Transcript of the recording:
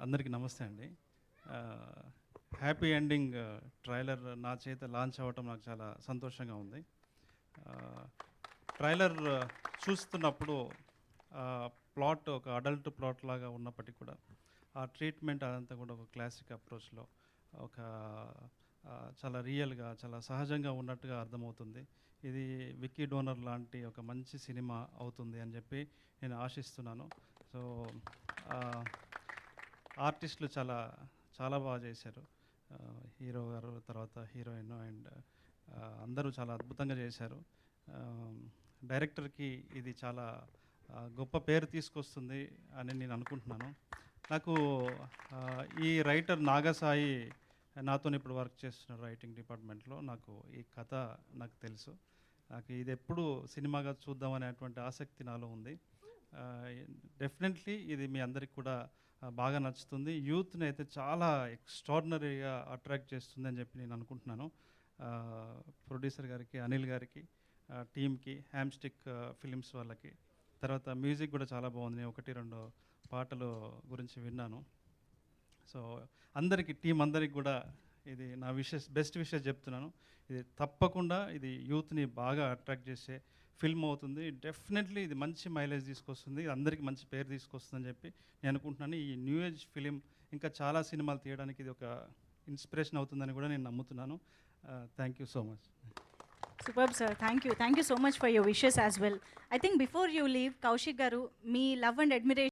అందరికీ నమస్తే అండి. హ్యాపీ ఎండింగ్ ట్రైలర్ నా చేత లాంచ్ అవ్వటం నాకు చాలా సంతోషంగా ఉంది. ట్రైలర్ చూస్తున్నప్పుడు ప్లాట్ ఒక అడల్ట్ ప్లాట్ లాగా ఉన్నప్పటికీ కూడా ఆ ట్రీట్మెంట్ అదంతా కూడా ఒక క్లాసిక్ అప్రోచ్లో ఒక చాలా రియల్గా చాలా సహజంగా ఉన్నట్టుగా అర్థమవుతుంది. ఇది విక్కీ డోనర్ లాంటి ఒక మంచి సినిమా అవుతుంది అని చెప్పి నేను ఆశిస్తున్నాను. సో ఆర్టిస్టులు చాలా చాలా బాగా చేశారు. హీరో గారు, తర్వాత హీరోయిన్ అండ్ అందరూ చాలా అద్భుతంగా చేశారు. డైరెక్టర్కి ఇది చాలా గొప్ప పేరు తీసుకొస్తుంది అని నేను అనుకుంటున్నాను. నాకు ఈ రైటర్ నాగసాయి నాతో ఇప్పుడు వర్క్ చేస్తున్నారు రైటింగ్ డిపార్ట్మెంట్లో. నాకు ఈ కథ నాకు తెలుసు. నాకు ఇది ఎప్పుడు సినిమాగా చూద్దామనేటువంటి ఆసక్తి నాలో ఉంది. డెఫినెట్లీ ఇది మీ అందరికి కూడా బాగా నచ్చుతుంది. యూత్ని అయితే చాలా ఎక్స్ట్రాడినరీగా అట్రాక్ట్ చేస్తుంది అని చెప్పి నేను అనుకుంటున్నాను. ప్రొడ్యూసర్ గారికి, అనిల్ గారికి, టీమ్కి, హ్యామ్స్టిక్ ఫిలిమ్స్ వాళ్ళకి, తర్వాత మ్యూజిక్ కూడా చాలా బాగుంది. నేను 1-2 పాటలు గురించి విన్నాను. సో అందరికీ, టీం అందరికి కూడా ఇది నా బెస్ట్ విషెస్ చెప్తున్నాను. ఇది తప్పకుండా ఇది యూత్ని బాగా అట్రాక్ట్ చేసే ఫిల్మ్ అవుతుంది. డెఫినెట్లీ ఇది మంచి మైలేజ్ తీసుకొస్తుంది, అందరికీ మంచి పేరు తీసుకొస్తుందని చెప్పి నేను అనుకుంటున్నాను. ఈ న్యూ ఏజ్ ఫిలిం ఇంకా చాలా సినిమాలు తీయడానికి ఇది ఒక ఇన్స్పిరేషన్ అవుతుందని కూడా నేను నమ్ముతున్నాను. Thank you so much. Superb, sir. Thank you so much for your wishes as well. I think before you leave, Kaushik garu, me love and admiration